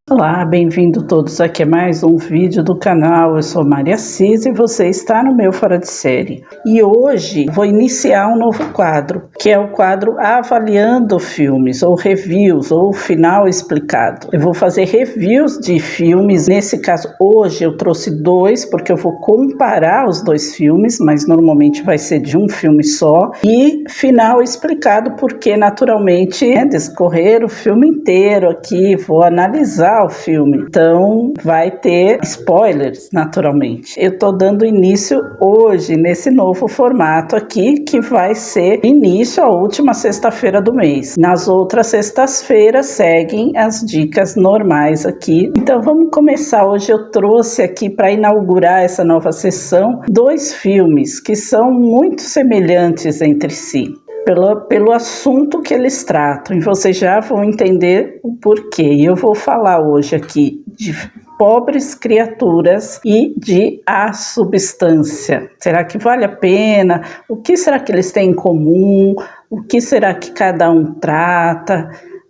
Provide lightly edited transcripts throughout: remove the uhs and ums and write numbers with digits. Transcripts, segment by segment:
Olá, bem-vindo todos aqui a mais um vídeo do canal. Eu sou Maria Cis e você está no meu Fora de Série. E hoje vou iniciar um novo quadro, que é o quadro Avaliando Filmes, ou Reviews, ou Final Explicado. Eu vou fazer reviews de filmes, nesse caso hoje eu trouxe dois, porque eu vou comparar os dois filmes, mas normalmente vai ser de um filme só. E Final Explicado, porque naturalmente discorrer o filme inteiro aqui, vou analisar o filme, então vai ter spoilers, naturalmente. Eu tô dando início hoje nesse novo formato aqui, que vai ser início à última sexta-feira do mês. Nas outras sextas-feiras seguem as dicas normais aqui. Então vamos começar. Hoje eu trouxe aqui para inaugurar essa nova sessão dois filmes que são muito semelhantes entre si. Pelo assunto que eles tratam, e vocês já vão entender o porquê. E eu vou falar hoje aqui de Pobres Criaturas e de A Substância. Será que vale a pena? O que será que eles têm em comum? O que será que cada um trata?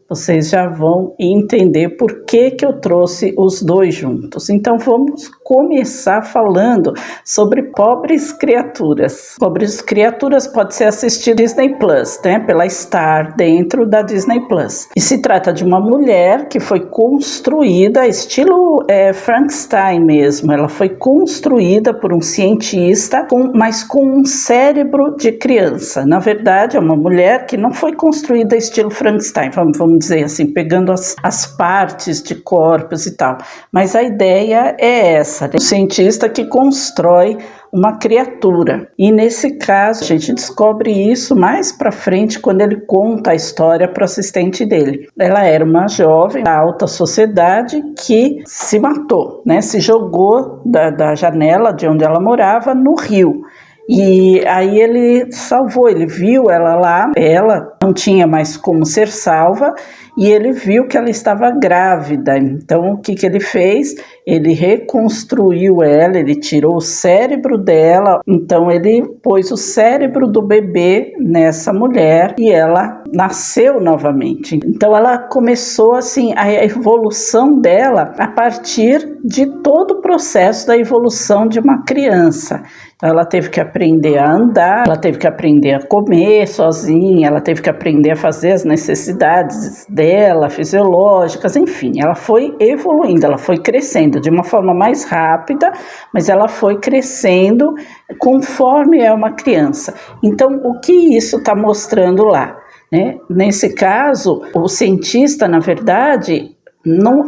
Vocês já vão entender por que eu trouxe os dois juntos. Então vamos começar falando sobre Pobres Criaturas. Pobres Criaturas pode ser assistido Disney Plus, pela Star, dentro da Disney Plus. E se trata de uma mulher que foi construída, estilo Frankenstein mesmo. Ela foi construída por um cientista, mas com um cérebro de criança. Na verdade, é uma mulher que não foi construída estilo Frankenstein, vamos dizer assim, pegando as partes de corpos e tal. Mas a ideia é essa, né? O cientista que constrói uma criatura. E nesse caso, a gente descobre isso mais pra frente, quando ele conta a história para o assistente dele. Ela era uma jovem da alta sociedade que se matou, se jogou da janela de onde ela morava no rio. E aí ele salvou, ele viu ela lá, ela não tinha mais como ser salva, e ele viu que ela estava grávida. Então o que ele fez? Ele reconstruiu ela, ele tirou o cérebro dela, então ele pôs o cérebro do bebê nessa mulher e ela nasceu novamente. Então ela começou assim a evolução dela a partir de todo o processo da evolução de uma criança. Ela teve que aprender a andar, ela teve que aprender a comer sozinha, ela teve que aprender a fazer as necessidades dela, fisiológicas, enfim. Ela foi evoluindo, ela foi crescendo de uma forma mais rápida, mas ela foi crescendo conforme é uma criança. Então, o que isso está mostrando lá? Nesse caso, o cientista, na verdade,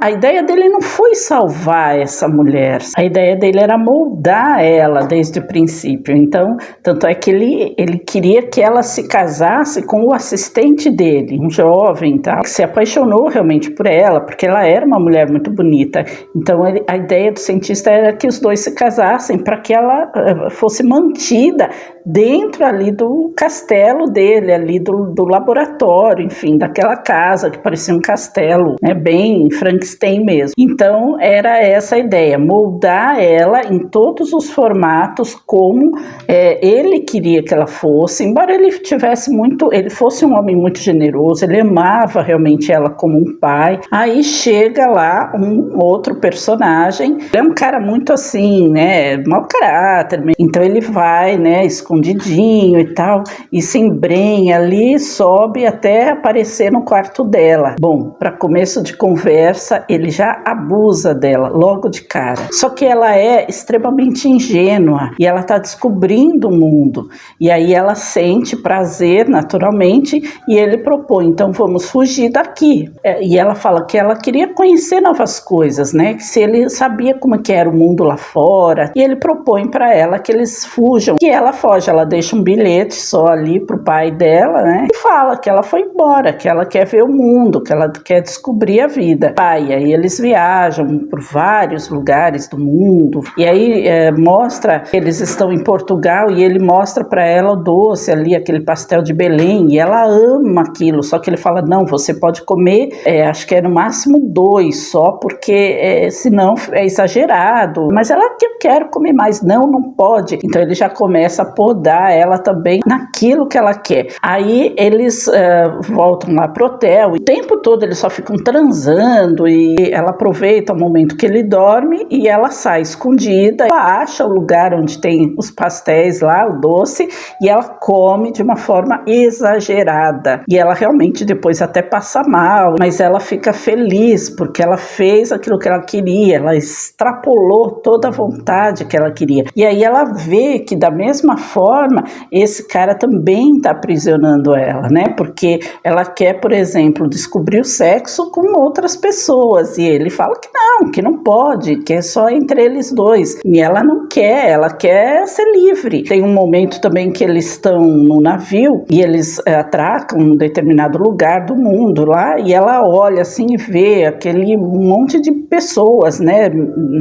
a ideia dele não foi salvar essa mulher, a ideia dele era moldar ela desde o princípio. Então, tanto é que ele queria que ela se casasse com o assistente dele, um jovem, que se apaixonou realmente por ela, porque ela era uma mulher muito bonita. Então a ideia do cientista era que os dois se casassem para que ela fosse mantida dentro ali do castelo dele, ali do laboratório, enfim, daquela casa que parecia um castelo, bem Frankenstein mesmo. Então era essa a ideia, moldar ela em todos os formatos como ele queria que ela fosse, embora ele fosse um homem muito generoso, ele amava realmente ela como um pai. Aí chega lá um outro personagem, ele é um cara muito assim, mau caráter, então ele vai, escondidinho e tal, e se embrenha ali, sobe até aparecer no quarto dela. Bom, para começo de conversa, ele já abusa dela logo de cara. Só que ela é extremamente ingênua e ela está descobrindo o mundo. E aí ela sente prazer naturalmente e ele propõe, então vamos fugir daqui. E ela fala que ela queria conhecer novas coisas, que se ele sabia como que era o mundo lá fora. E ele propõe para ela que eles fujam. E ela foge, ela deixa um bilhete só ali pro pai dela, e fala que ela foi embora, que ela quer ver o mundo, que ela quer descobrir a vida. E aí eles viajam por vários lugares do mundo, e aí mostra que eles estão em Portugal e ele mostra para ela o doce ali, aquele pastel de Belém, e ela ama aquilo, só que ele fala, não, você pode comer, acho que é no máximo 2 só, porque senão é exagerado, mas ela que eu quero comer mais, não pode. Então ele já começa a pôr acomodar ela também naquilo que ela quer. Aí eles voltam lá pro hotel, o tempo todo eles só ficam transando e ela aproveita o momento que ele dorme e ela sai escondida, ela acha o lugar onde tem os pastéis lá, o doce, e ela come de uma forma exagerada. E ela realmente depois até passa mal, mas ela fica feliz porque ela fez aquilo que ela queria, ela extrapolou toda a vontade que ela queria. E aí ela vê que da mesma forma esse cara também está aprisionando ela, né? Porque ela quer, por exemplo, descobrir o sexo com outras pessoas e ele fala que não pode, que é só entre eles dois. E ela não quer, ela quer ser livre. Tem um momento também que eles estão no navio e eles atracam um determinado lugar do mundo lá e ela olha assim e vê aquele monte de pessoas, né,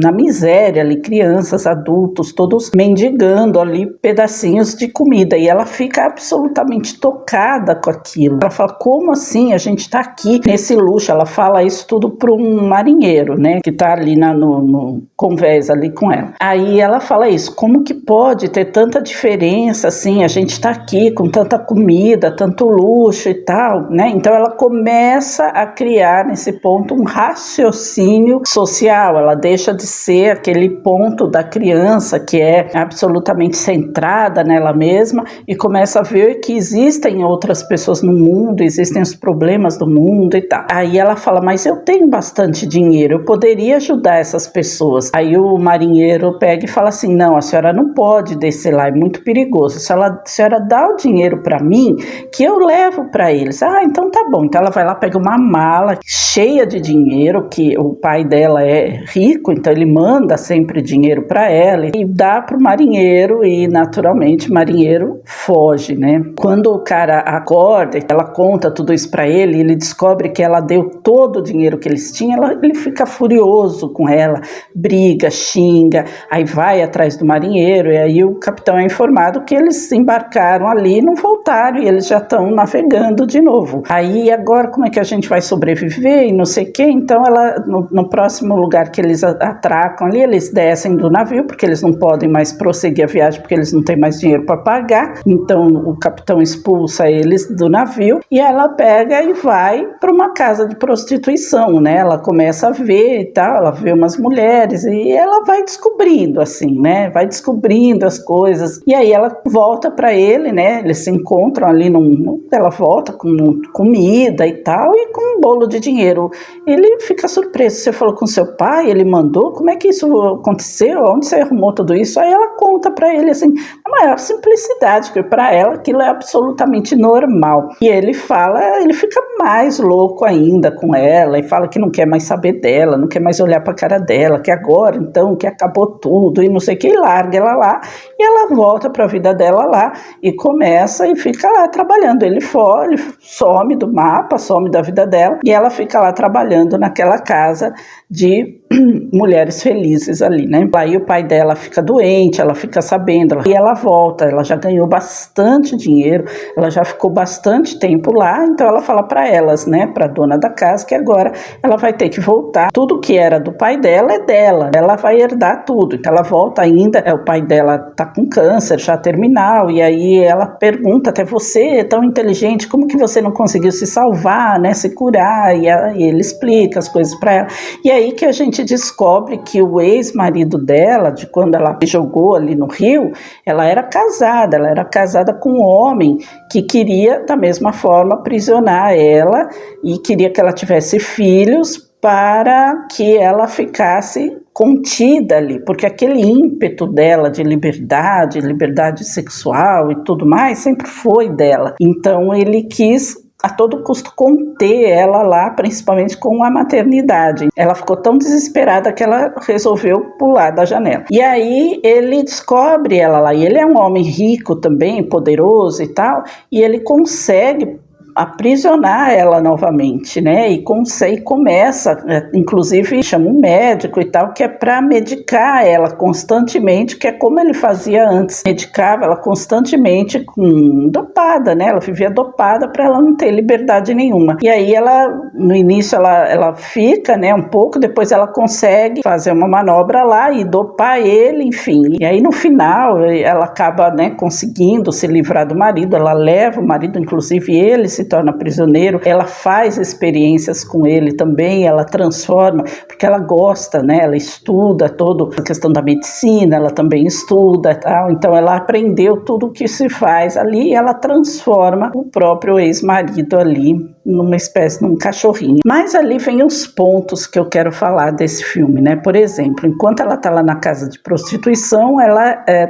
na miséria ali, crianças, adultos, todos mendigando ali pedacinhos de comida e ela fica absolutamente tocada com aquilo. Ela fala, como assim a gente tá aqui nesse luxo? Ela fala isso tudo para um marinheiro, né, que tá ali no convés ali com ela. Aí ela fala isso, como que pode ter tanta diferença assim, a gente tá aqui com tanta comida, tanto luxo e tal, né? Então ela começa a criar nesse ponto um raciocínio social, ela deixa de ser aquele ponto da criança que é absolutamente centrada nela mesma e começa a ver que existem outras pessoas no mundo, existem os problemas do mundo e tal. Aí ela fala, mas eu tenho bastante dinheiro, eu poderia ajudar essas pessoas. Aí o marinheiro pega e fala assim, não, a senhora não pode descer lá, é muito perigoso, se a senhora dá o dinheiro para mim, que eu levo para eles. Ah, então tá bom. Então ela vai lá, pega uma mala cheia de dinheiro, que o pai dela é rico, então ele manda sempre dinheiro para ela e dá pro marinheiro e naturalmente o marinheiro foge, né? Quando o cara acorda, ela conta tudo isso para ele, ele descobre que ela deu todo o dinheiro que eles tinham, ele fica furioso com ela, briga, xinga, aí vai atrás do marinheiro e aí o capitão é informado que eles embarcaram ali e não voltaram e eles já estão navegando de novo. Aí agora como é que a gente vai sobreviver e não sei o que, então ela no próximo lugar que eles atracam ali, eles descem do navio porque eles não podem mais prosseguir a viagem porque eles não têm mais dinheiro para pagar, então o capitão expulsa eles do navio e ela pega e vai para uma casa de prostituição, né? Ela começa a ver e tal, ela vê umas mulheres e ela vai descobrindo assim, né? Vai descobrindo as coisas e aí ela volta para ele, né? Eles se encontram ali ela volta com comida e tal e com um bolo de dinheiro. Ele fica surpreso, você falou com seu pai, ele mandou, como é que isso aconteceu? Onde você arrumou tudo isso? Aí ela conta para ele assim, a maior simplicidade, porque para ela aquilo é absolutamente normal. E ele fala, ele fica mais louco ainda com ela e fala que não quer mais saber dela, não quer mais olhar para a cara dela, que agora então que acabou tudo e não sei o que, e larga ela lá e ela volta para a vida dela lá e começa e fica lá trabalhando. Ele some do mapa, some da vida dela e ela fica lá trabalhando naquela casa de mulheres felizes ali, né? Aí o pai dela fica doente, ela fica sabendo, e ela volta, ela já ganhou bastante dinheiro, ela já ficou bastante tempo lá, então ela fala para elas, né, para dona da casa, que agora ela vai ter que voltar, tudo que era do pai dela é dela, ela vai herdar tudo, então ela volta ainda, o pai dela tá com câncer já terminal, e aí ela pergunta, até você é tão inteligente, como que você não conseguiu se salvar, né, se curar, e ele explica as coisas para ela, e aí que a gente descobre que o ex-marido dela, de quando ela jogou ali no rio, ela era casada com um homem que queria da mesma forma aprisionar ela e queria que ela tivesse filhos para que ela ficasse contida ali, porque aquele ímpeto dela de liberdade sexual e tudo mais, sempre foi dela. Então ele quis a todo custo conter ela lá, principalmente com a maternidade. Ela ficou tão desesperada que ela resolveu pular da janela. E aí ele descobre ela lá, e ele é um homem rico também, poderoso e tal, e ele consegue aprisionar ela novamente, né? E começa, inclusive chama um médico e tal, que é para medicar ela constantemente, que é como ele fazia antes, medicava ela constantemente com dopada, né? Ela vivia dopada para ela não ter liberdade nenhuma. E aí ela, no início ela fica, né, um pouco, depois ela consegue fazer uma manobra lá e dopar ele, enfim. E aí no final ela acaba, né, conseguindo se livrar do marido, ela leva o marido, inclusive ele se torna prisioneiro, ela faz experiências com ele também, ela transforma, porque ela gosta, né, ela estuda toda a questão da medicina, ela também estuda, tal, então ela aprendeu tudo o que se faz ali e ela transforma o próprio ex-marido ali numa espécie, num cachorrinho. Mas ali vem os pontos que eu quero falar desse filme, né? Por exemplo, enquanto ela tá lá na casa de prostituição,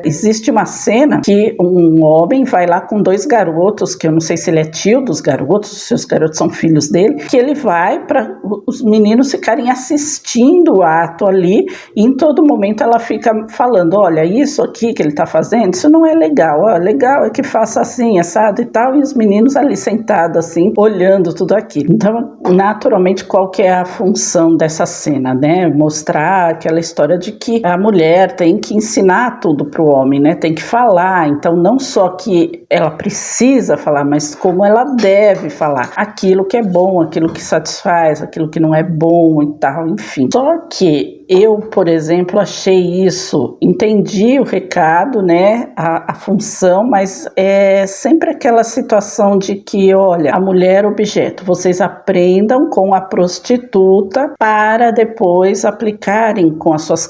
existe uma cena que um homem vai lá com 2 garotos, que eu não sei se ele é tio dos garotos, se os garotos são filhos dele, que ele vai para os meninos ficarem assistindo o ato ali, e em todo momento ela fica falando, olha, isso aqui que ele tá fazendo, isso não é legal, ó, legal é que faça assim, assado e tal, e os meninos ali sentados assim, olhando tudo aquilo. Então, naturalmente, qual que é a função dessa cena, né? Mostrar aquela história de que a mulher tem que ensinar tudo pro homem, né? Tem que falar, então não só que ela precisa falar, mas como ela deve falar. Aquilo que é bom, aquilo que satisfaz, aquilo que não é bom e tal, enfim. Só que eu, por exemplo, achei isso, entendi o recado, né, a função, mas é sempre aquela situação de que, olha, a mulher objeto, vocês aprendam com a prostituta para depois aplicarem com as suas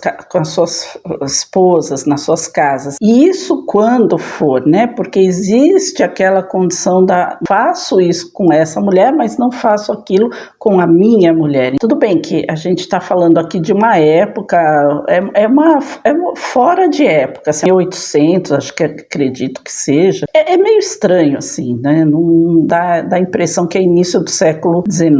esposas nas suas casas. E isso quando for, né, porque existe aquela condição faço isso com essa mulher, mas não faço aquilo com a minha mulher. Tudo bem que a gente está falando aqui de uma época, é uma fora de época, assim, 1800, acho que acredito que seja. É meio estranho, assim, né? Não dá a impressão que é início do século XIX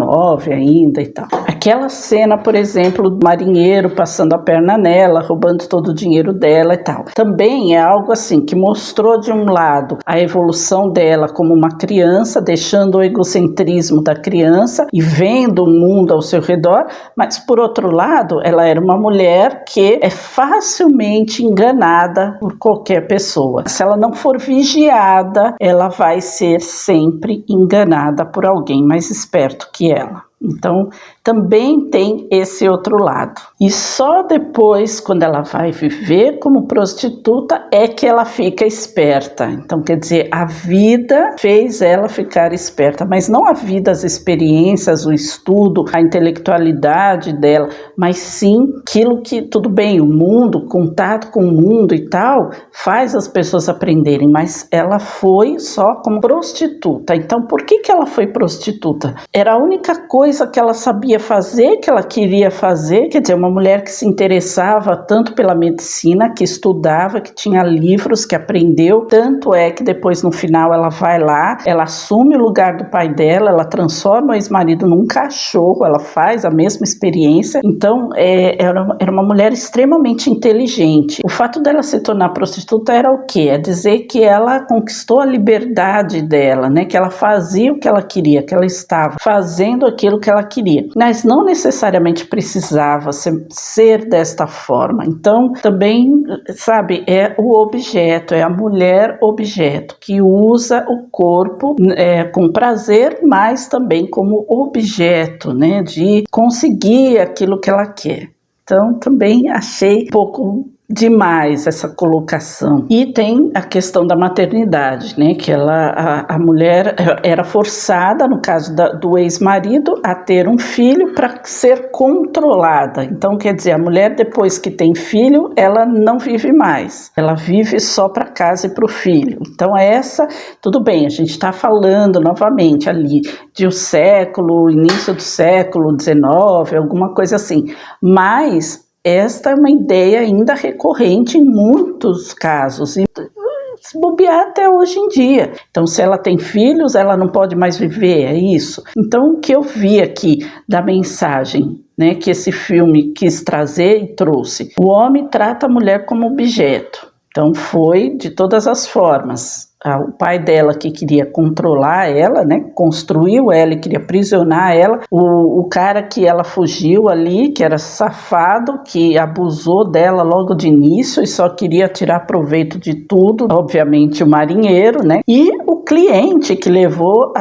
ainda e tal. Aquela cena, por exemplo, do marinheiro passando a perna nela, roubando todo o dinheiro dela e tal. Também é algo assim que mostrou de um lado a evolução dela como uma criança, deixando o egocentrismo da criança e vendo o mundo ao seu redor, mas por outro lado, ela era uma mulher que é facilmente enganada por qualquer pessoa. Se ela não for vigiada, ela vai ser sempre enganada por alguém mais esperto que ela. Então, também tem esse outro lado. E só depois, quando ela vai viver como prostituta, é que ela fica esperta. Então, quer dizer, a vida fez ela ficar esperta, mas não a vida, as experiências, o estudo, a intelectualidade dela, mas sim aquilo que, tudo bem, o mundo, contato com o mundo e tal, faz as pessoas aprenderem, mas ela foi só como prostituta. Então, por que ela foi prostituta? Era a única coisa que ela sabia fazer, que ela queria fazer, quer dizer, uma mulher que se interessava tanto pela medicina, que estudava, que tinha livros, que aprendeu, tanto é que depois no final ela vai lá, ela assume o lugar do pai dela, ela transforma o ex-marido num cachorro, ela faz a mesma experiência, então era uma mulher extremamente inteligente. O fato dela se tornar prostituta era o quê? É dizer que ela conquistou a liberdade dela, né? Que ela fazia o que ela queria, que ela estava fazendo aquilo que ela queria, mas não necessariamente precisava ser desta forma. Então, também, sabe, é o objeto, é a mulher objeto, que usa o corpo com prazer, mas também como objeto, né, de conseguir aquilo que ela quer. Então, também achei um pouco demais essa colocação. E tem a questão da maternidade, né? Que a mulher era forçada, no caso do ex-marido, a ter um filho para ser controlada. Então, quer dizer, a mulher depois que tem filho, ela não vive mais. Ela vive só para casa e para o filho. Então, tudo bem, a gente está falando novamente ali de início do século XIX, alguma coisa assim. Mas esta é uma ideia ainda recorrente em muitos casos, e se bobear até hoje em dia. Então, se ela tem filhos, ela não pode mais viver, é isso? Então, o que eu vi aqui da mensagem, né, que esse filme quis trazer e trouxe, o homem trata a mulher como objeto. Então, foi de todas as formas. o pai dela que queria controlar ela, né, construiu ela e queria aprisionar ela, o cara que ela fugiu ali, que era safado, que abusou dela logo de início e só queria tirar proveito de tudo, obviamente o marinheiro, né, e o cliente que levou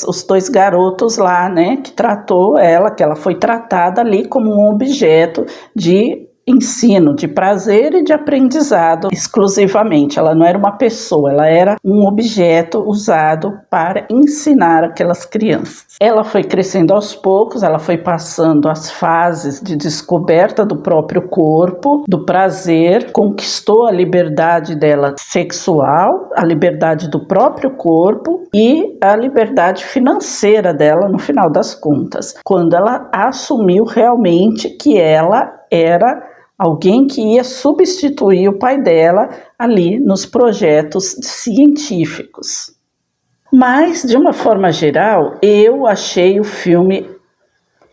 os dois garotos lá, né, que tratou ela, que ela foi tratada ali como um objeto de ensino, de prazer e de aprendizado exclusivamente. Ela não era uma pessoa, ela era um objeto usado para ensinar aquelas crianças. Ela foi crescendo aos poucos, ela foi passando as fases de descoberta do próprio corpo, do prazer, conquistou a liberdade dela sexual, a liberdade do próprio corpo e a liberdade financeira dela no final das contas, quando ela assumiu realmente que ela era alguém que ia substituir o pai dela ali nos projetos científicos. Mas, de uma forma geral, eu achei o filme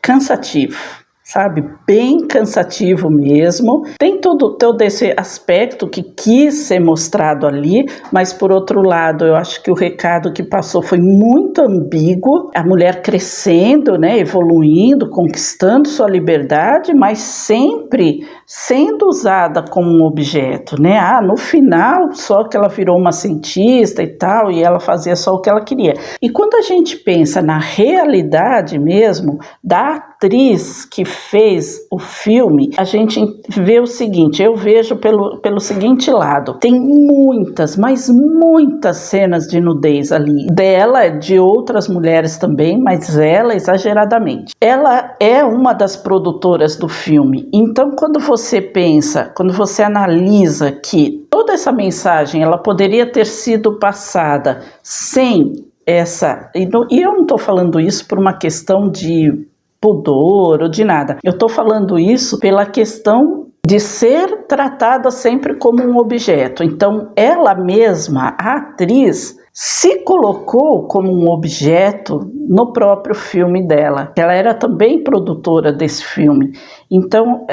cansativo, sabe? Bem cansativo mesmo. Tem todo esse aspecto que quis ser mostrado ali, mas por outro lado, eu acho que o recado que passou foi muito ambíguo. A mulher crescendo, né, evoluindo, conquistando sua liberdade, mas sempre sendo usada como um objeto, né? No final, só que ela virou uma cientista e tal, e ela fazia só o que ela queria. E quando a gente pensa na realidade mesmo da atriz que fez o filme, a gente vê o seguinte, eu vejo pelo seguinte lado, tem muitas, mas muitas cenas de nudez ali, dela, de outras mulheres também, mas ela exageradamente. Ela é uma das produtoras do filme, então quando você analisa que toda essa mensagem, ela poderia ter sido passada sem essa, e eu não estou falando isso por uma questão de pudor ou de nada. Eu estou falando isso pela questão de ser tratada sempre como um objeto. Então, ela mesma, a atriz, se colocou como um objeto no próprio filme dela. Ela era também produtora desse filme. Então,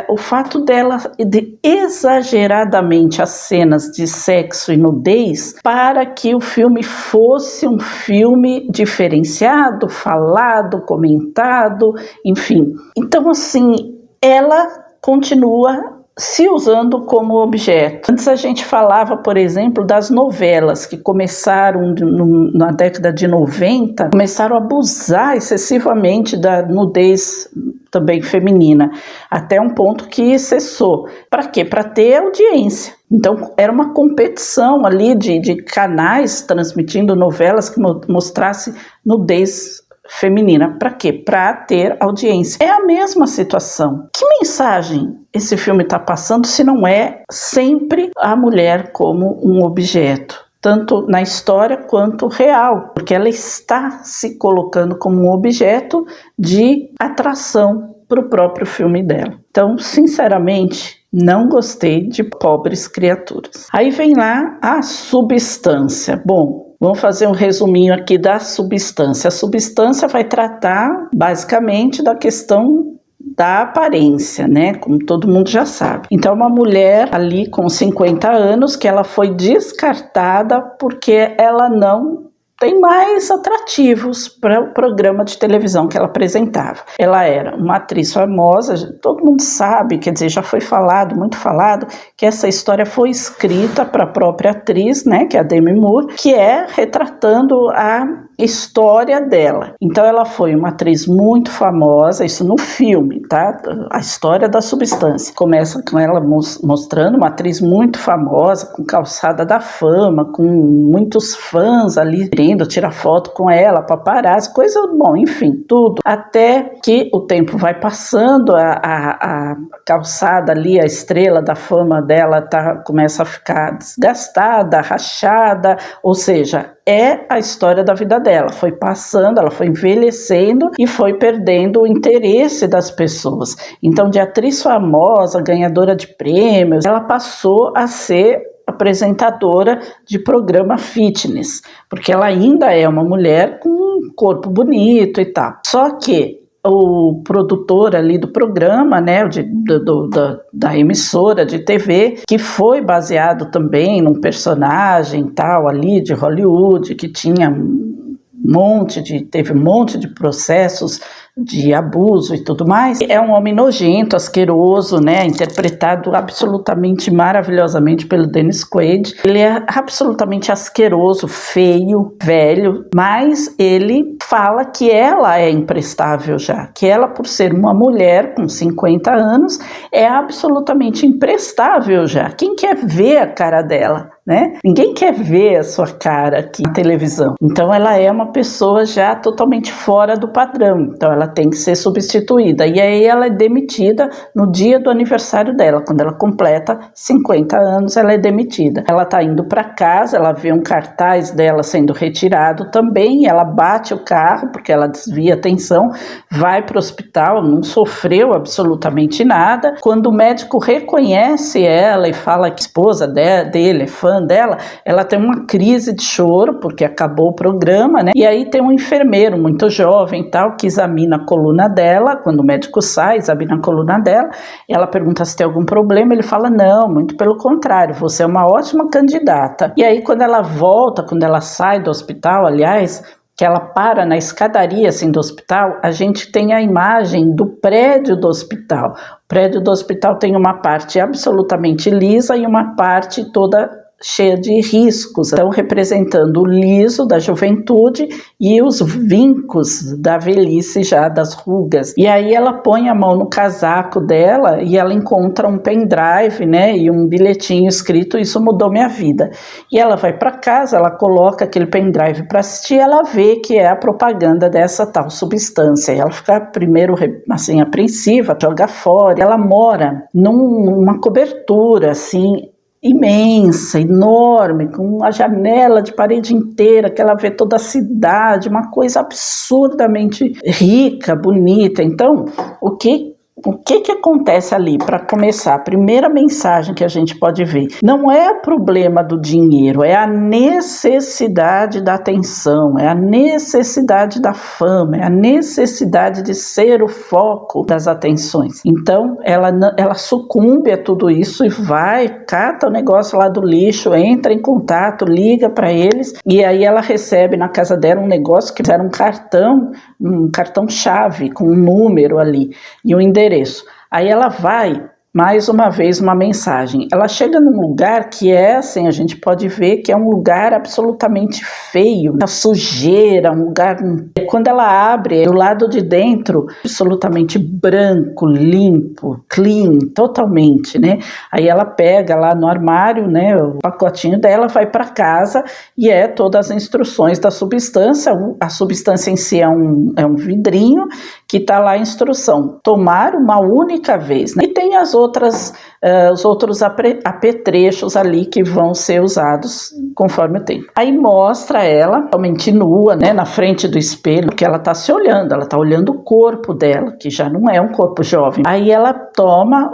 o fato dela de exageradamente as cenas de sexo e nudez para que o filme fosse um filme diferenciado, falado, comentado, enfim. Então, assim, ela continua se usando como objeto. Antes a gente falava, por exemplo, das novelas que começaram na década de 90, começaram a abusar excessivamente da nudez também feminina, até um ponto que cessou. Para quê? Para ter audiência. Então era uma competição ali de canais transmitindo novelas que mostrasse nudez feminina. Para quê? Para ter audiência. É a mesma situação. Que mensagem esse filme está passando se não é sempre a mulher como um objeto? Tanto na história quanto real, porque ela está se colocando como um objeto de atração para o próprio filme dela. Então, sinceramente, não gostei de Pobres Criaturas. Aí vem lá a substância. Bom, vamos fazer um resuminho aqui da substância. A substância vai tratar basicamente da questão da aparência, né? Como todo mundo já sabe. Então, uma mulher ali com 50 anos que ela foi descartada porque ela não tem mais atrativos para o programa de televisão que ela apresentava. Ela era uma atriz famosa, todo mundo sabe, quer dizer, já foi falado, muito falado, que essa história foi escrita para a própria atriz, né, que é a Demi Moore, que é retratando a história dela. Então ela foi uma atriz muito famosa, isso no filme, tá? A história da substância. Começa com ela mostrando uma atriz muito famosa, com calçada da fama, com muitos fãs ali querendo tirar foto com ela, paparazzi, coisa, bom, enfim, tudo. Até que o tempo vai passando, a calçada ali, a estrela da fama dela começa a ficar desgastada, rachada, ou seja, é a história da vida dela, foi passando, ela foi envelhecendo e foi perdendo o interesse das pessoas. Então, de atriz famosa, ganhadora de prêmios, ela passou a ser apresentadora de programa fitness, porque ela ainda é uma mulher com um corpo bonito e tal. Só que o produtor ali do programa, né, da emissora de TV, que foi baseado também num personagem tal ali de Hollywood, que tinha teve um monte de processos de abuso e tudo mais. É um homem nojento, asqueroso, né, interpretado absolutamente maravilhosamente pelo Dennis Quaid. Ele é absolutamente asqueroso, feio, velho, mas ele fala que ela é imprestável já, que ela, por ser uma mulher com 50 anos, é absolutamente imprestável já. Quem quer ver a cara dela? Né? Ninguém quer ver a sua cara aqui na televisão. Então ela é uma pessoa já totalmente fora do padrão. Então ela tem que ser substituída. E aí ela é demitida no dia do aniversário dela. Quando ela completa 50 anos, ela é demitida. Ela está indo para casa, ela vê um cartaz dela sendo retirado também. Ela bate o carro porque ela desvia a atenção, vai para o hospital, não sofreu absolutamente nada. Quando o médico reconhece ela e fala que a esposa dele é fã dela, ela tem uma crise de choro porque acabou o programa, né? E aí tem um enfermeiro muito jovem e tal que examina a coluna dela. Quando o médico sai, examina a coluna dela, ela pergunta se tem algum problema, ele fala não, muito pelo contrário, você é uma ótima candidata. E aí quando ela volta, quando ela sai do hospital, aliás, que ela para na escadaria assim do hospital, a gente tem a imagem do prédio do hospital. O prédio do hospital tem uma parte absolutamente lisa e uma parte toda cheia de riscos, então representando o liso da juventude e os vincos da velhice já, das rugas. E aí ela põe a mão no casaco dela e ela encontra um pendrive, né, e um bilhetinho escrito: isso mudou minha vida. E ela vai para casa, ela coloca aquele pendrive para assistir, ela vê que é a propaganda dessa tal substância. E ela fica primeiro assim apreensiva, joga fora. Ela mora numa cobertura assim imensa, enorme, com uma janela de parede inteira, que ela vê toda a cidade, uma coisa absurdamente rica, bonita. Então, o que acontece ali? Para começar, a primeira mensagem que a gente pode ver, não é o problema do dinheiro, é a necessidade da atenção, é a necessidade da fama, é a necessidade de ser o foco das atenções. Então ela sucumbe a tudo isso e vai, cata o negócio lá do lixo, entra em contato, liga para eles, e aí ela recebe na casa dela um negócio que era um cartão chave com um número ali e um endereço. Aí ela vai, mais uma vez, uma mensagem. Ela chega num lugar que é assim, a gente pode ver que é um lugar absolutamente feio, uma sujeira, um lugar... Quando ela abre, do lado de dentro, absolutamente branco, limpo, clean, totalmente, né? Aí ela pega lá no armário, né, o pacotinho dela, vai para casa e todas as instruções da substância. A substância em si é um vidrinho que está lá a instrução: tomar uma única vez, né? E tem os outros apetrechos ali que vão ser usados conforme o tempo. Aí mostra ela totalmente nua, né, na frente do espelho, porque ela está se olhando, ela está olhando o corpo dela, que já não é um corpo jovem. Aí ela toma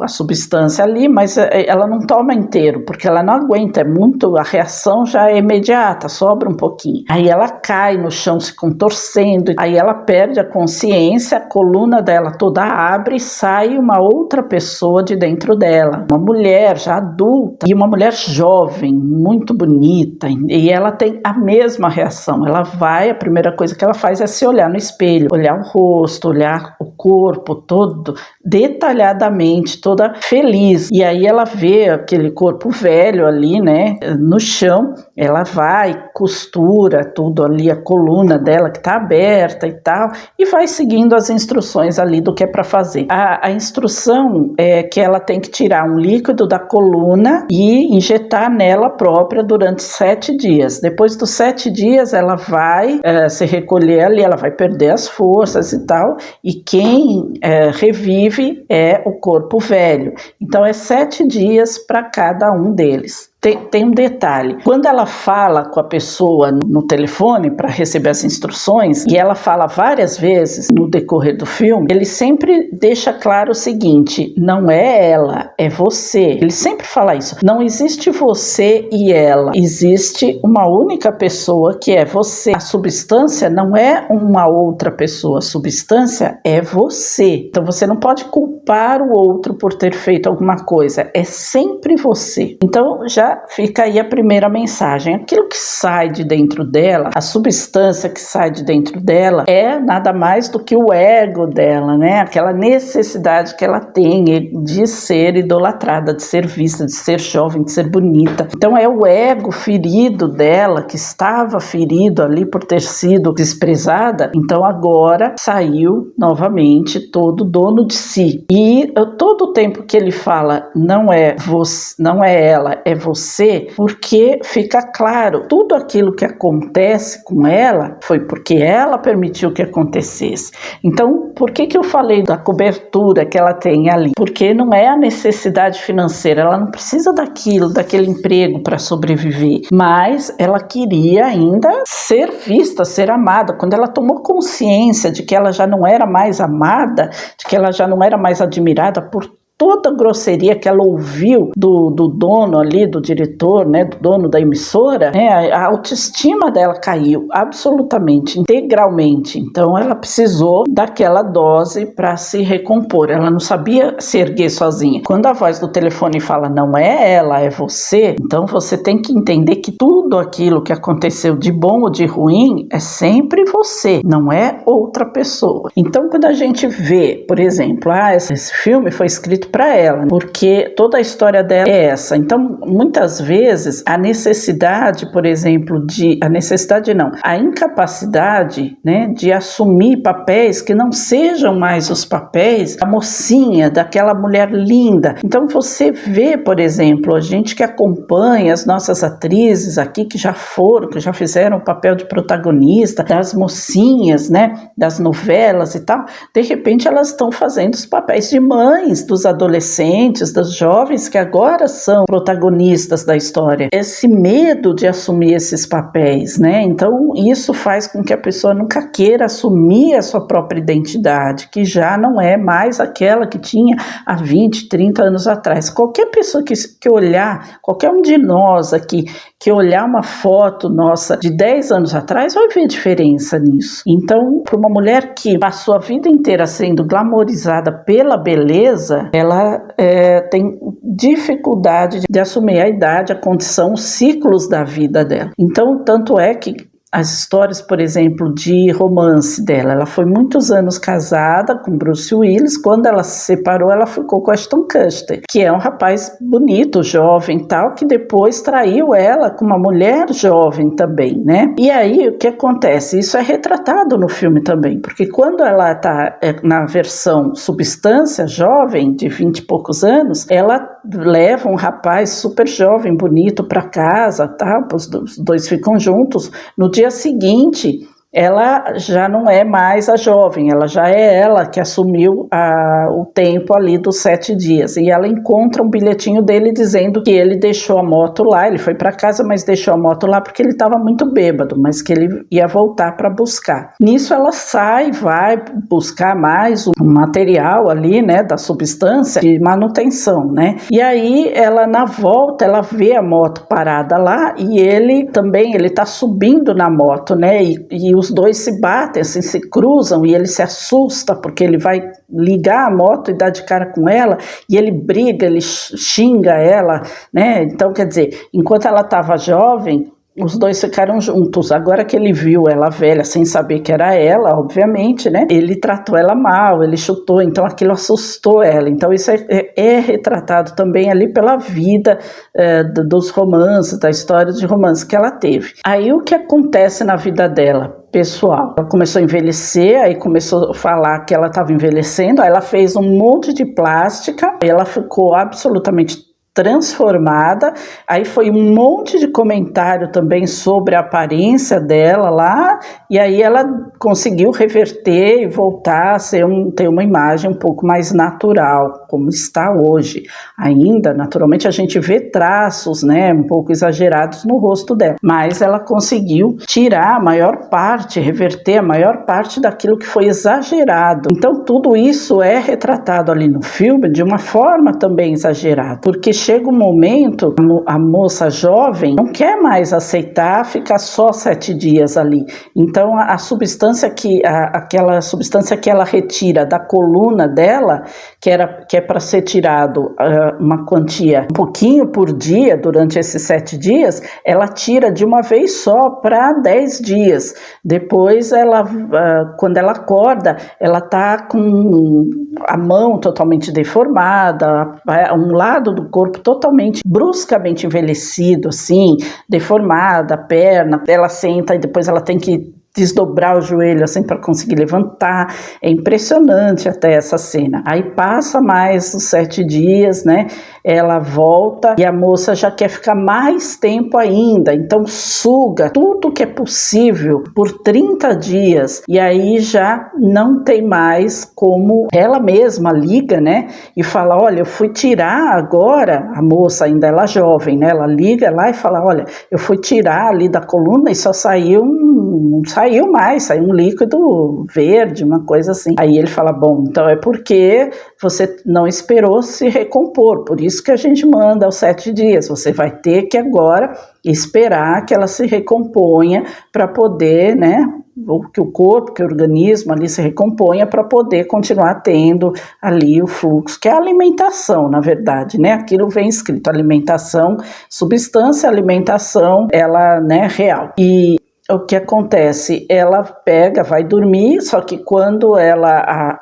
a substância ali, mas ela não toma inteiro, porque ela não aguenta, a reação já é imediata, sobra um pouquinho. Aí ela cai no chão se contorcendo, aí ela perde a consciência, a coluna dela toda abre e sai uma outra pessoa de dentro dela, uma mulher já adulta e uma mulher jovem, muito bonita, e ela tem a mesma reação. Ela vai, a primeira coisa que ela faz é se olhar no espelho, olhar o rosto, olhar o corpo todo detalhadamente, toda feliz. E aí ela vê aquele corpo velho ali, né, no chão. Ela vai, costura tudo ali, a coluna dela que está aberta e tal, e vai seguindo as instruções ali do que é para fazer. A instrução é que ela tem que tirar um líquido da coluna e injetar nela própria durante 7 dias. Depois dos 7 dias ela vai se recolher ali, ela vai perder as forças e tal, e quem revive é o corpo velho. Então é 7 dias para cada um deles. tem um detalhe. Quando ela fala com a pessoa no telefone para receber as instruções, e ela fala várias vezes no decorrer do filme, ele sempre deixa claro o seguinte: não é ela, é você. Ele sempre fala isso. Não existe você e ela. Existe uma única pessoa que é você. A substância não é uma outra pessoa. A substância é você. Então você não pode culpar o outro por ter feito alguma coisa. É sempre você. Então já fica aí a primeira mensagem. Aquilo que sai de dentro dela, a substância que sai de dentro dela, é nada mais do que o ego dela, né? Aquela necessidade que ela tem de ser idolatrada, de ser vista, de ser jovem, de ser bonita. Então é o ego ferido dela, que estava ferido ali por ter sido desprezada. Então agora saiu novamente todo dono de si. E todo o tempo que ele fala não é você, não é ela, é você, porque fica claro, tudo aquilo que acontece com ela foi porque ela permitiu que acontecesse. Então, por que eu falei da cobertura que ela tem ali? Porque não é a necessidade financeira, ela não precisa daquele emprego para sobreviver, mas ela queria ainda ser vista, ser amada. Quando ela tomou consciência de que ela já não era mais amada, de que ela já não era mais admirada por toda a grosseria que ela ouviu do dono ali, do diretor, né, do dono da emissora, né, a autoestima dela caiu absolutamente, integralmente. Então ela precisou daquela dose para se recompor. Ela não sabia se erguer sozinha. Quando a voz do telefone fala não é ela, é você, então você tem que entender que tudo aquilo que aconteceu de bom ou de ruim é sempre você, não é outra pessoa. Então quando a gente vê, por exemplo, esse filme foi escrito para ela, porque toda a história dela é essa. Então, muitas vezes, a necessidade, por exemplo, a incapacidade, né, de assumir papéis que não sejam mais os papéis da mocinha, daquela mulher linda. Então, você vê, por exemplo, a gente que acompanha as nossas atrizes aqui, que já fizeram o papel de protagonista, das mocinhas, né, das novelas e tal, de repente elas estão fazendo os papéis de mães dos adolescentes, dos jovens que agora são protagonistas da história. Esse medo de assumir esses papéis, né? Então isso faz com que a pessoa nunca queira assumir a sua própria identidade, que já não é mais aquela que tinha há 20, 30 anos atrás. Qualquer pessoa que olhar, qualquer um de nós aqui, que olhar uma foto nossa de 10 anos atrás, vai ver diferença nisso. Então, para uma mulher que passou a vida inteira sendo glamorizada pela beleza, ela tem dificuldade de assumir a idade, a condição, os ciclos da vida dela. Então, tanto é que as histórias, por exemplo, de romance dela, ela foi muitos anos casada com Bruce Willis. Quando ela se separou, ela ficou com Ashton Kutcher, que é um rapaz bonito, jovem, tal, que depois traiu ela com uma mulher jovem também, né? E aí, o que acontece? Isso é retratado no filme também, porque quando ela está na versão substância, jovem, de 20 e poucos anos, ela leva um rapaz super jovem, bonito para casa, tá? Os dois ficam juntos. No dia seguinte, ela já não é mais a jovem, ela já é ela que assumiu o tempo ali dos 7 dias. E ela encontra um bilhetinho dele dizendo que ele deixou a moto lá, ele foi para casa, mas deixou a moto lá porque ele estava muito bêbado, mas que ele ia voltar para buscar. Nisso ela sai, vai buscar mais um material ali, né, da substância de manutenção, né? E aí ela, na volta, ela vê a moto parada lá e ele também, ele tá subindo na moto, né? E os dois se batem, assim, se cruzam, e ele se assusta porque ele vai ligar a moto e dar de cara com ela, e ele briga, ele xinga ela, né? Então, quer dizer, enquanto ela estava jovem, os dois ficaram juntos. Agora que ele viu ela velha, sem saber que era ela, obviamente, né? Ele tratou ela mal, ele chutou, então aquilo assustou ela. Então isso é retratado também ali pela vida dos romances, da história de romance que ela teve. Aí o que acontece na vida dela? Pessoal, ela começou a envelhecer, aí começou a falar que ela estava envelhecendo, aí ela fez um monte de plástica, ela ficou absolutamente transformada. Aí foi um monte de comentário também sobre a aparência dela lá, e aí ela conseguiu reverter e voltar a ter uma imagem um pouco mais natural, como está hoje. Ainda, naturalmente, a gente vê traços, né, um pouco exagerados no rosto dela, mas ela conseguiu tirar a maior parte, reverter a maior parte daquilo que foi exagerado. Então tudo isso é retratado ali no filme de uma forma também exagerada, porque chega um momento, a moça jovem não quer mais aceitar ficar só 7 dias ali. Então aquela substância que ela retira da coluna dela, que é para ser tirado uma quantia um pouquinho por dia durante esses 7 dias, ela tira de uma vez só para 10 dias. Depois quando ela acorda, ela está com a mão totalmente deformada, um lado do corpo totalmente, bruscamente envelhecido, assim, deformada, a perna, ela senta e depois ela tem que desdobrar o joelho assim para conseguir levantar. É impressionante até essa cena. Aí passa mais os 7 dias, né? Ela volta e a moça já quer ficar mais tempo ainda, então suga tudo que é possível por 30 dias, e aí já não tem mais como. Ela mesma liga, né, e fala: olha, eu fui tirar agora, a moça ainda, ela jovem, né, ela liga lá e fala: olha, eu fui tirar ali da coluna e só saiu não saiu mais, saiu um líquido verde, uma coisa assim. Aí ele fala: bom, então é porque você não esperou se recompor, por isso que a gente manda aos 7 dias, você vai ter que agora esperar que ela se recomponha para poder, né, que o corpo, que o organismo ali se recomponha para poder continuar tendo ali o fluxo, que é a alimentação, na verdade, né, aquilo vem escrito, alimentação, substância, alimentação, ela, né, real. E o que acontece? Ela pega, vai dormir, só que quando ela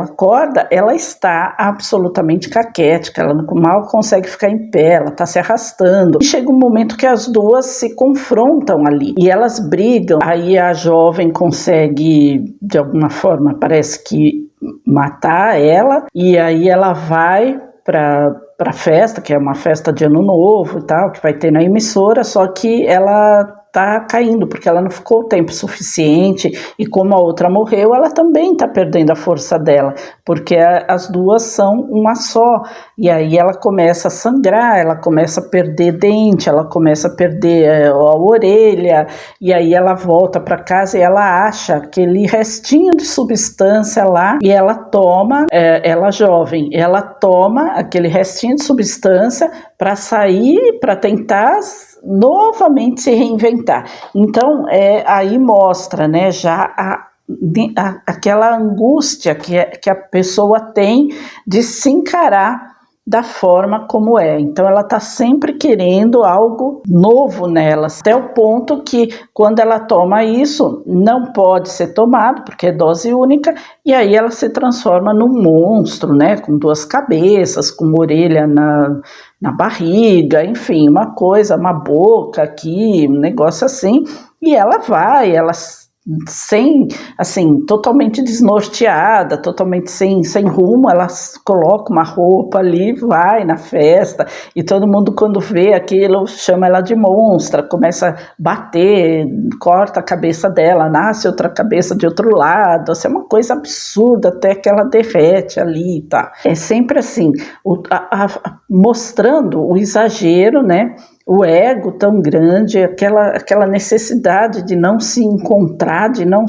acorda, ela está absolutamente caquética, ela mal consegue ficar em pé, ela está se arrastando. E chega um momento que as duas se confrontam ali e elas brigam. Aí a jovem consegue, de alguma forma, parece que matar ela, e aí ela vai para a festa, que é uma festa de ano novo e tal, que vai ter na emissora, só que ela tá caindo, porque ela não ficou tempo suficiente, e como a outra morreu, ela também tá perdendo a força dela, porque as duas são uma só, e aí ela começa a sangrar, ela começa a perder dente, ela começa a perder a orelha, e aí ela volta para casa e ela acha aquele restinho de substância lá, e ela toma, ela jovem, ela toma aquele restinho de substância para sair, para tentar novamente se reinventar. Então, aí mostra, né, já aquela angústia que a pessoa tem de se encarar da forma como é. Então ela está sempre querendo algo novo nela, até o ponto que quando ela toma isso, não pode ser tomado, porque é dose única, e aí ela se transforma num monstro, né, com 2 cabeças, com orelha na barriga, enfim, uma coisa, uma boca aqui, um negócio assim, e ela sem, assim, totalmente desnorteada, totalmente sem rumo, ela coloca uma roupa ali, vai na festa, e todo mundo, quando vê aquilo, chama ela de monstra, começa a bater, corta a cabeça dela, nasce outra cabeça de outro lado, assim, é uma coisa absurda, até que ela derrete ali, tá? É sempre assim, mostrando o exagero, né? O ego tão grande, aquela necessidade de não se encontrar, de não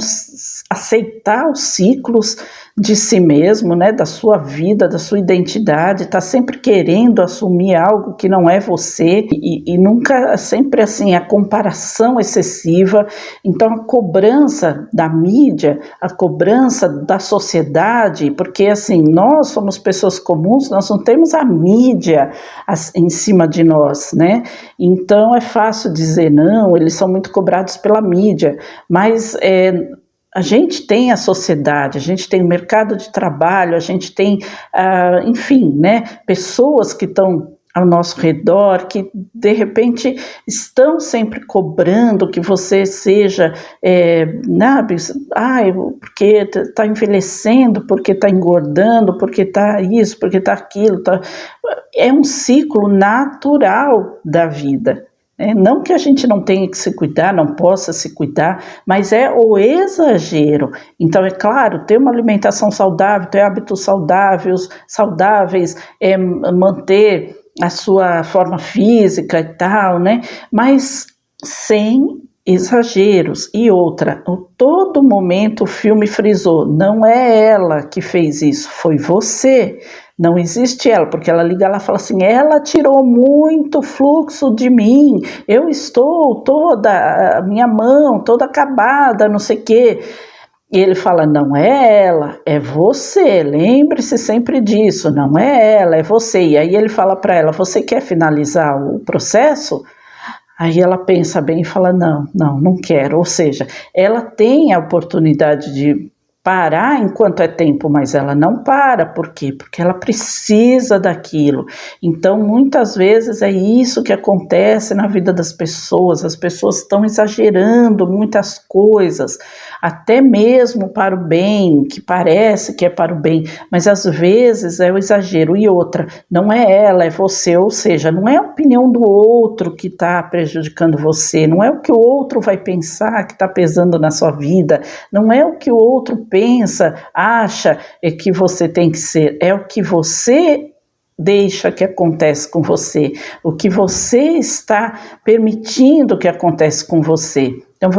aceitar os ciclos de si mesmo, né, da sua vida, da sua identidade, tá sempre querendo assumir algo que não é você, e nunca, sempre assim, a comparação excessiva. Então a cobrança da mídia, a cobrança da sociedade, porque assim, nós somos pessoas comuns, nós não temos a mídia em cima de nós, né? Então é fácil dizer não, eles são muito cobrados pela mídia, mas a gente tem a sociedade, a gente tem o mercado de trabalho, a gente tem, enfim, né, pessoas que estão ao nosso redor, que de repente estão sempre cobrando que você seja, porque está envelhecendo, porque está engordando, porque está isso, porque está aquilo. É um ciclo natural da vida. Não que a gente não tenha que se cuidar, não possa se cuidar, mas é o exagero. Então, é claro, ter uma alimentação saudável, ter hábitos saudáveis, manter a sua forma física e tal, né? Mas sem exageros. E outra, a todo momento o filme frisou, não é ela que fez isso, foi você. Não existe ela, porque ela liga lá e fala assim, ela tirou muito fluxo de mim, eu estou toda, a minha mão toda acabada, não sei o quê. E ele fala, não é ela, é você, lembre-se sempre disso, não é ela, é você. E aí ele fala para ela, você quer finalizar o processo? Aí ela pensa bem e fala, não quero. Ou seja, ela tem a oportunidade de parar enquanto é tempo, mas ela não para. Por quê? Porque ela precisa daquilo. Então, muitas vezes é isso que acontece na vida das pessoas. As pessoas estão exagerando muitas coisas, até mesmo para o bem, que parece que é para o bem, mas às vezes é o exagero. E outra, não é ela, é você, ou seja, não é a opinião do outro que está prejudicando você, não é o que o outro vai pensar que está pesando na sua vida, não é o que o outro pensa, acha que você tem que ser, é o que você deixa que acontece com você, o que você está permitindo que acontece com você. Então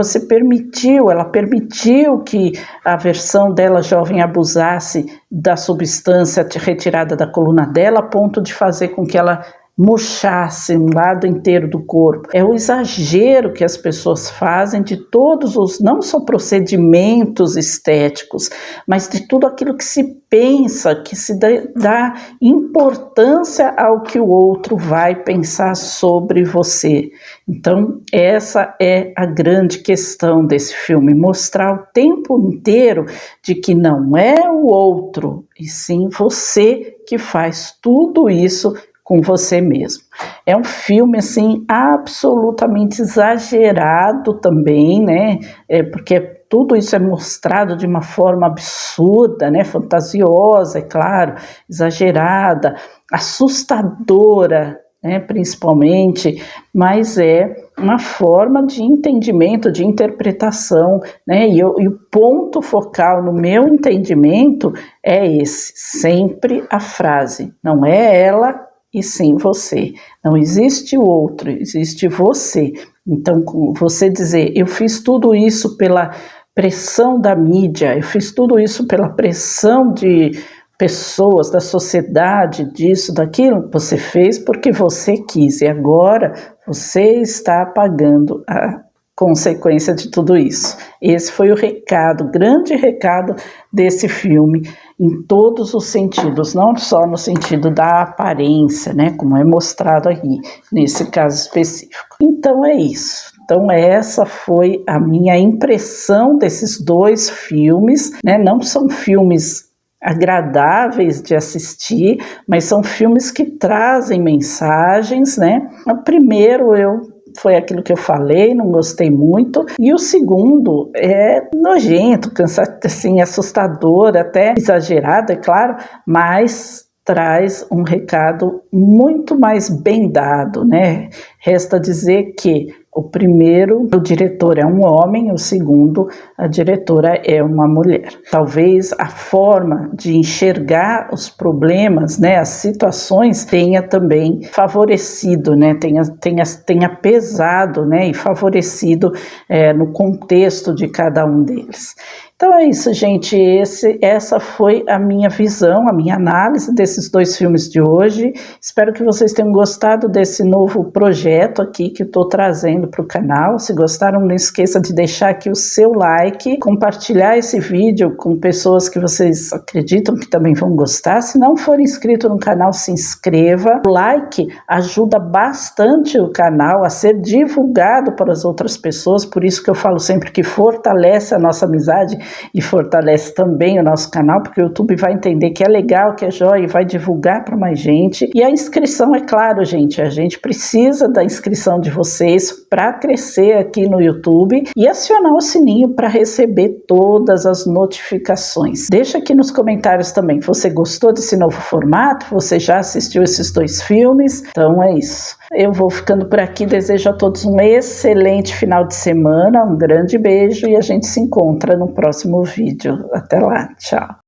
ela permitiu que a versão dela jovem abusasse da substância retirada da coluna dela, a ponto de fazer com que ela murchasse um lado inteiro do corpo. É o exagero que as pessoas fazem de todos os, não só procedimentos estéticos, mas de tudo aquilo que se pensa, que se dá importância ao que o outro vai pensar sobre você. Então, essa é a grande questão desse filme, mostrar o tempo inteiro de que não é o outro, e sim você que faz tudo isso com você mesmo. É um filme, assim, absolutamente exagerado também, né? Porque tudo isso é mostrado de uma forma absurda, né? Fantasiosa, é claro, exagerada, assustadora, né? Principalmente, mas é uma forma de entendimento, de interpretação, né? E o ponto focal no meu entendimento é esse, sempre a frase, não é ela, e sim você. Não existe o outro, existe você. Então, você dizer, eu fiz tudo isso pela pressão da mídia, eu fiz tudo isso pela pressão de pessoas, da sociedade, disso, daquilo, você fez porque você quis, e agora você está pagando a consequência de tudo isso. Esse foi o recado, o grande recado desse filme, em todos os sentidos, não só no sentido da aparência, né, como é mostrado aqui, nesse caso específico. Então é isso. Então essa foi a minha impressão desses dois filmes, né, não são filmes agradáveis de assistir, mas são filmes que trazem mensagens, né. O primeiro foi aquilo que eu falei, não gostei muito. E o segundo é nojento, cansativo, assim, assustador, até exagerado, é claro, mas traz um recado muito mais bem dado, né? Resta dizer que o primeiro, o diretor é um homem, o segundo, a diretora é uma mulher. Talvez a forma de enxergar os problemas, né, as situações, tenha também favorecido, né, tenha pesado, né, e favorecido no contexto de cada um deles. Então é isso, gente, essa foi a minha visão, a minha análise desses dois filmes de hoje. Espero que vocês tenham gostado desse novo projeto aqui que eu estou trazendo para o canal. Se gostaram, não esqueça de deixar aqui o seu like, compartilhar esse vídeo com pessoas que vocês acreditam que também vão gostar. Se não for inscrito no canal, se inscreva. O like ajuda bastante o canal a ser divulgado para as outras pessoas, por isso que eu falo sempre que fortalece a nossa amizade e fortalece também o nosso canal, porque o YouTube vai entender que é legal, que é jóia e vai divulgar para mais gente. E a inscrição, é claro, gente, a gente precisa da inscrição de vocês para crescer aqui no YouTube e acionar o sininho para receber todas as notificações. Deixa aqui nos comentários também, você gostou desse novo formato? Você já assistiu esses 2 filmes? Então é isso. Eu vou ficando por aqui, desejo a todos um excelente final de semana, um grande beijo e a gente se encontra no próximo vídeo. Até lá, tchau!